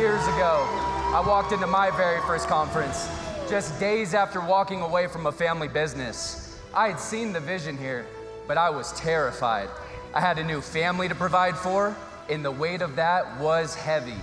years ago, I walked into my very first conference, just days after walking away from a family business. I had seen the vision here, but I was terrified. I had a new family to provide for, and the weight of that was heavy.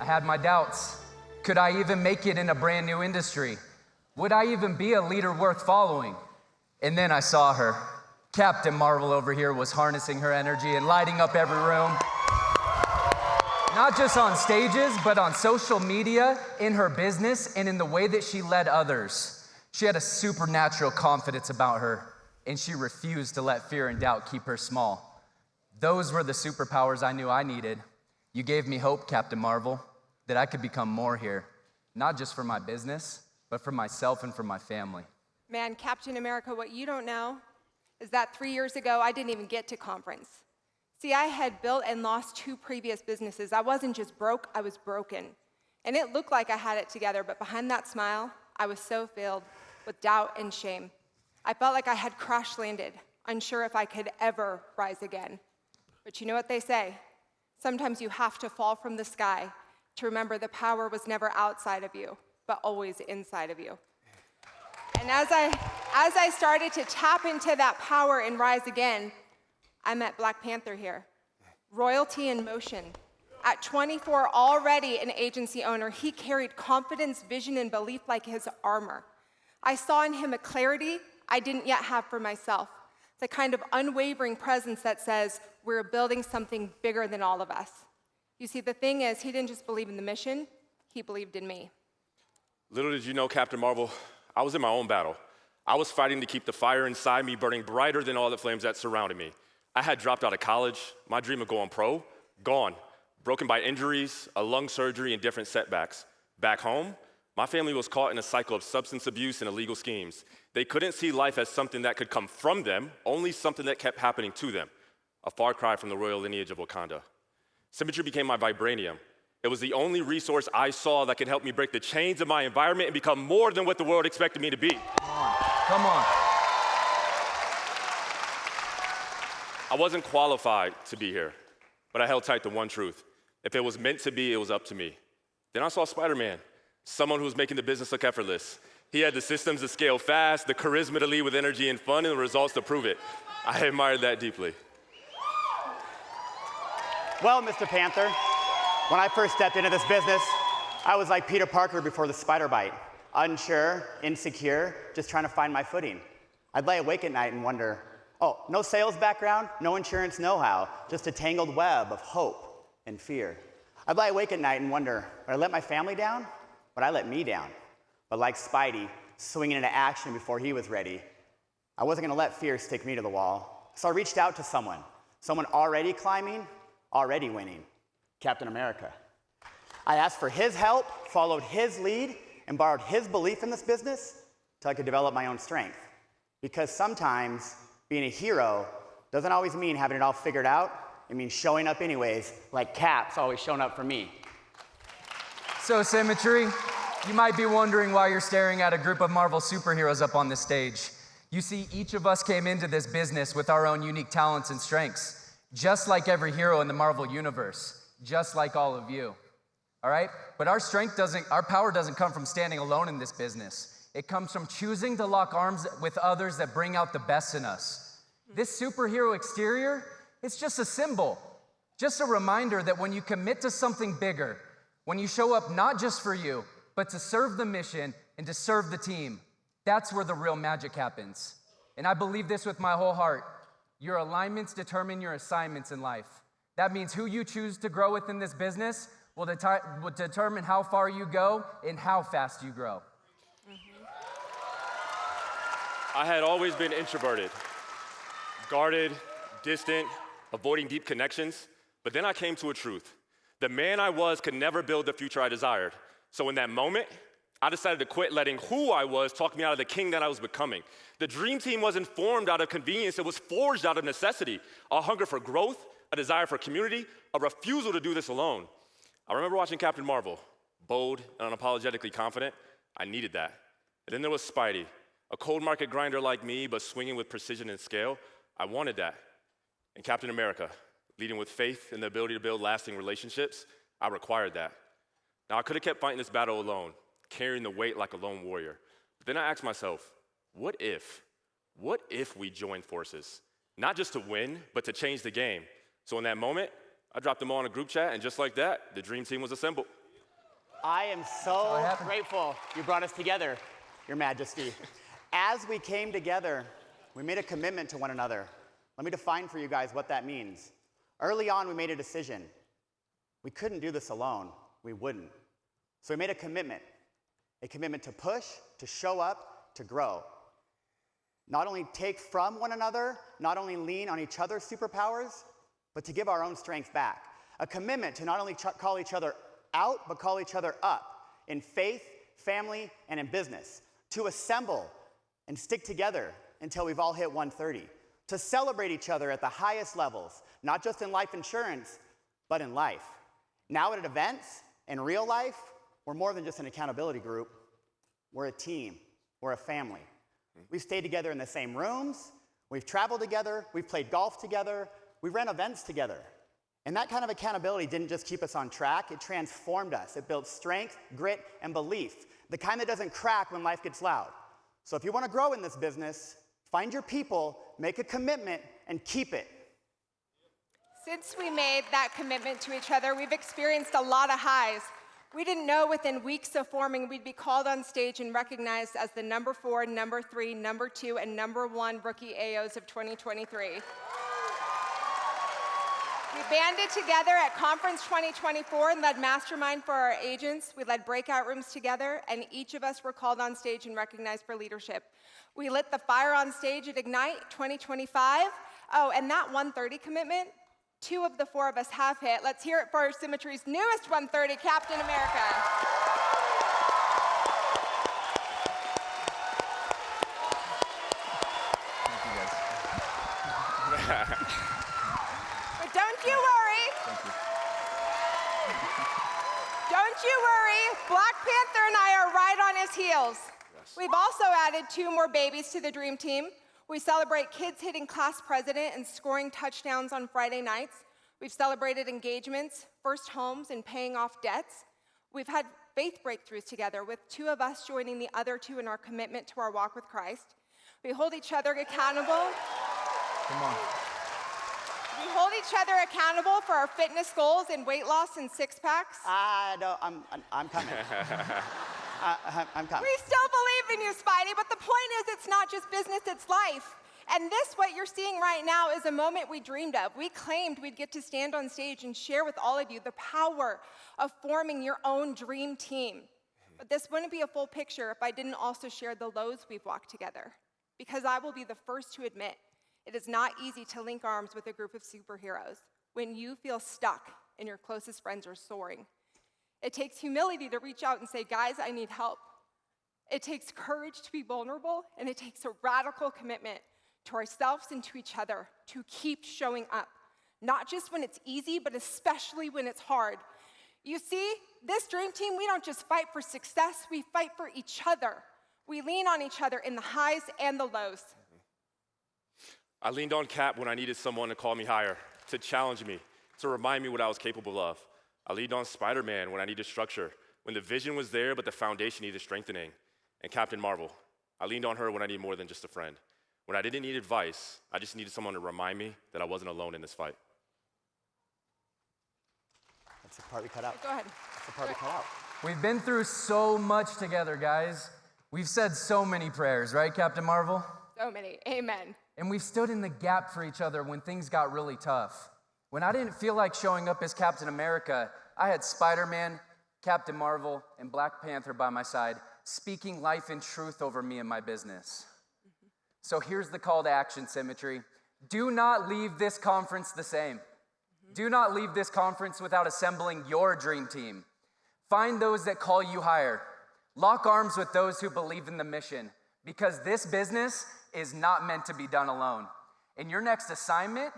I had my doubts. Could I even make it in a brand new industry? Would I even be a leader worth following? And then I saw her. Captain Marvel over here was harnessing her energy and lighting up every room. Not just on stages, but on social media, in her business, and in the way that she led others. She had a supernatural confidence about her, and she refused to let fear and doubt keep her small. Those were the superpowers I knew I needed. You gave me hope, Captain Marvel, that I could become more here, not just for my business, but for myself and for my family. Man, Captain America, what you don't know is that 3 years ago, I didn't even get to conference. See, I had built and lost 2 previous businesses. I wasn't just broke, I was broken. And it looked like I had it together, but behind that smile, I was so filled with doubt and shame. I felt like I had crash landed, unsure if I could ever rise again. But you know what they say? Sometimes you have to fall from the sky to remember the power was never outside of you, but always inside of you. And as I started to tap into that power and rise again, I met Black Panther here. Royalty in motion. At 24, already an agency owner, he carried confidence, vision, and belief like his armor. I saw in him a clarity I didn't yet have for myself. The kind of unwavering presence that says, we're building something bigger than all of us. You see, the thing is, he didn't just believe in the mission, he believed in me. Little did you know, Captain Marvel, I was in my own battle. I was fighting to keep the fire inside me burning brighter than all the flames that surrounded me. I had dropped out of college. My dream of going pro, gone. Broken by injuries, a lung surgery, and different setbacks. Back home, my family was caught in a cycle of substance abuse and illegal schemes. They couldn't see life as something that could come from them, only something that kept happening to them. A far cry from the royal lineage of Wakanda. Symmetry became my vibranium. It was the only resource I saw that could help me break the chains of my environment and become more than what the world expected me to be. Come on. I wasn't qualified to be here, but I held tight to one truth. If it was meant to be, it was up to me. Then I saw Spider-Man, someone who was making the business look effortless. He had the systems to scale fast, the charisma to lead with energy and fun, and the results to prove it. I admired that deeply. Well, Mr. Panther, when I first stepped into this business, I was like Peter Parker before the spider bite. Unsure, insecure, just trying to find my footing. I'd lay awake at night and wonder, oh, no sales background, no insurance know-how, just a tangled web of hope and fear. I'd lie awake at night and wonder, would I let my family down? Would I let me down? But like Spidey, swinging into action before he was ready, I wasn't gonna let fear stick me to the wall. So I reached out to someone already climbing, already winning, Captain America. I asked for his help, followed his lead, and borrowed his belief in this business till I could develop my own strength. Because sometimes being a hero doesn't always mean having it all figured out. It means showing up anyways, like Cap's always shown up for me. So Symmetry, you might be wondering why you're staring at a group of Marvel superheroes up on the stage. You see, each of us came into this business with our own unique talents and strengths, just like every hero in the Marvel universe, just like all of you, all right? But our power doesn't come from standing alone in this business. It comes from choosing to lock arms with others that bring out the best in us. This superhero exterior, it's just a symbol, just a reminder that when you commit to something bigger, when you show up not just for you, but to serve the mission and to serve the team, that's where the real magic happens. And I believe this with my whole heart. Your alignments determine your assignments in life. That means who you choose to grow with in this business will determine how far you go and how fast you grow. I had always been introverted, guarded, distant, avoiding deep connections, but then I came to a truth. The man I was could never build the future I desired. So in that moment, I decided to quit letting who I was talk me out of the king that I was becoming. The dream team wasn't formed out of convenience, it was forged out of necessity. A hunger for growth, a desire for community, a refusal to do this alone. I remember watching Captain Marvel, bold and unapologetically confident. I needed that. And then there was Spidey, a cold market grinder like me, but swinging with precision and scale. I wanted that. And Captain America, leading with faith and the ability to build lasting relationships, I required that. Now, I could have kept fighting this battle alone, carrying the weight like a lone warrior. But then I asked myself, what if? What if we joined forces? Not just to win, but to change the game. So in that moment, I dropped them all in a group chat, and just like that, the dream team was assembled. I am so grateful you brought us together, Your Majesty. As we came together, we made a commitment to one another. Let me define for you guys what that means. Early on, we made a decision. We couldn't do this alone. We wouldn't. So we made a commitment to push, to show up, to grow. Not only take from one another, not only lean on each other's superpowers, but to give our own strength back. A commitment to not only call each other out, but call each other up in faith, family, and in business. To assemble and stick together until we've all hit 130. To celebrate each other at the highest levels, not just in life insurance, but in life. Now at events, in real life, we're more than just an accountability group. We're a team. We're a family. We've stayed together in the same rooms. We've traveled together. We've played golf together. We ran events together. And that kind of accountability didn't just keep us on track. It transformed us. It built strength, grit, and belief, the kind that doesn't crack when life gets loud. So if you want to grow in this business, find your people, make a commitment, and keep it. Since we made that commitment to each other, we've experienced a lot of highs. We didn't know within weeks of forming we'd be called on stage and recognized as the number 4, number 3, number 2, and number 1 rookie AOs of 2023. We banded together at Conference 2024 and led Mastermind for our agents. We led breakout rooms together, and each of us were called on stage and recognized for leadership. We lit the fire on stage at Ignite 2025. Oh, and that 130 commitment, 2 of the 4 of us have hit. Let's hear it for Symmetry's newest 130, Captain America. Thank you, guys. But don't you worry. Thank you. Don't you worry. Black Panther and I are right on his heels. Yes. We've also added 2 more babies to the dream team. We celebrate kids hitting class president and scoring touchdowns on Friday nights. We've celebrated engagements, first homes, and paying off debts. We've had faith breakthroughs together, with 2 of us joining the other 2 in our commitment to our walk with Christ. We hold each other accountable. Come on. We hold each other accountable for our fitness goals and weight loss and six-packs. I'm coming. I'm coming. We still believe in you, Spidey, but the point is it's not just business, it's life. And this, what you're seeing right now, is a moment we dreamed of. We claimed we'd get to stand on stage and share with all of you the power of forming your own dream team. But this wouldn't be a full picture if I didn't also share the lows we've walked together. Because I will be the first to admit, it is not easy to link arms with a group of superheroes when you feel stuck and your closest friends are soaring. It takes humility to reach out and say, guys, I need help. It takes courage to be vulnerable, and it takes a radical commitment to ourselves and to each other to keep showing up, not just when it's easy, but especially when it's hard. You see, this dream team, we don't just fight for success, we fight for each other. We lean on each other in the highs and the lows. I leaned on Cap when I needed someone to call me higher, to challenge me, to remind me what I was capable of. I leaned on Spider-Man when I needed structure, when the vision was there but the foundation needed strengthening. And Captain Marvel, I leaned on her when I needed more than just a friend. When I didn't need advice, I just needed someone to remind me that I wasn't alone in this fight. That's the part we cut out. Go ahead. That's the part we cut out. We've been through so much together, guys. We've said so many prayers, right, Captain Marvel? So many. Amen. And we've stood in the gap for each other when things got really tough. When I didn't feel like showing up as Captain America, I had Spider-Man, Captain Marvel, and Black Panther by my side, speaking life and truth over me and my business. So here's the call to action, Symmetry. Do not leave this conference the same. Do not leave this conference without assembling your dream team. Find those that call you higher. Lock arms with those who believe in the mission, because this business is not meant to be done alone. And your next assignment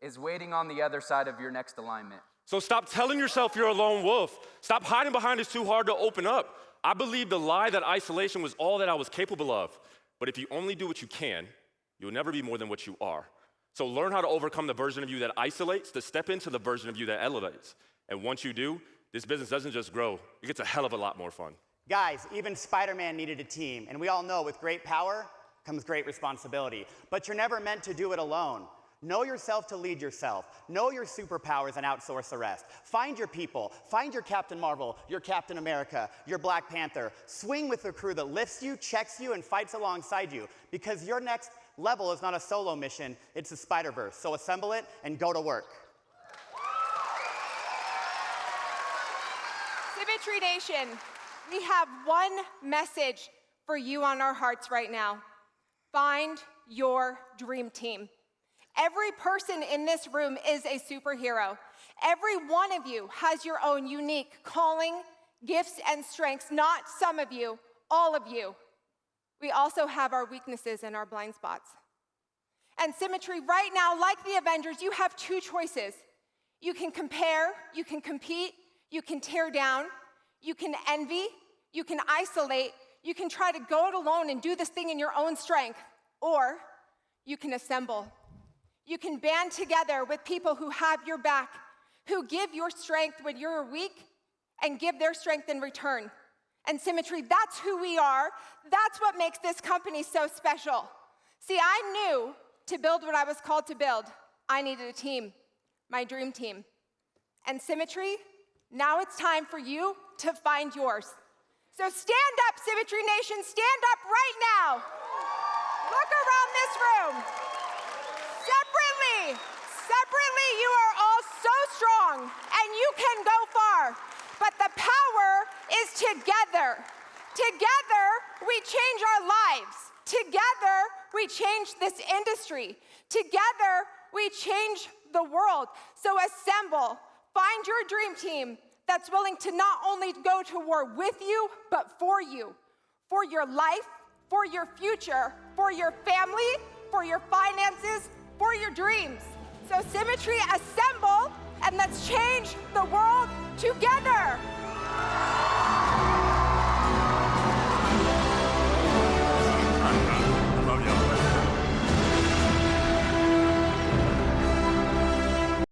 is waiting on the other side of your next alignment. So stop telling yourself you're a lone wolf. Stop hiding behind it's too hard to open up. I believed the lie that isolation was all that I was capable of. But if you only do what you can, you'll never be more than what you are. So learn how to overcome the version of you that isolates to step into the version of you that elevates. And once you do, this business doesn't just grow, it gets a hell of a lot more fun. Guys, even Spider-Man needed a team, and we all know with great power comes great responsibility. But you're never meant to do it alone. Know yourself to lead yourself. Know your superpowers and outsource the rest. Find your people. Find your Captain Marvel, your Captain America, your Black Panther. Swing with the crew that lifts you, checks you, and fights alongside you. Because your next level is not a solo mission, it's the Spider-Verse. So assemble it and go to work. Symmetry Nation, we have one message for you on our hearts right now. Find your dream team. Every person in this room is a superhero. Every one of you has your own unique calling, gifts, and strengths, not some of you, all of you. We also have our weaknesses and our blind spots. And Symmetry, right now, like the Avengers, you have two choices. You can compare, you can compete, you can tear down, you can envy, you can isolate, you can try to go it alone and do this thing in your own strength, or you can assemble. You can band together with people who have your back, who give your strength when you're weak and give their strength in return. And Symmetry, that's who we are. That's what makes this company so special. See, I knew to build what I was called to build, I needed a team, my dream team. And Symmetry, now it's time for you to find yours. So stand up, Symmetry Nation, stand up right now. Look around this room. Separately, you are all so strong, and you can go far. But the power is together. Together, we change our lives. Together, we change this industry. Together, we change the world. So assemble. Find your dream team that's willing to not only go to war with you, but for you. For your life, for your future, for your family, for your finances, for your dreams. So Symmetry, assemble, and let's change the world together.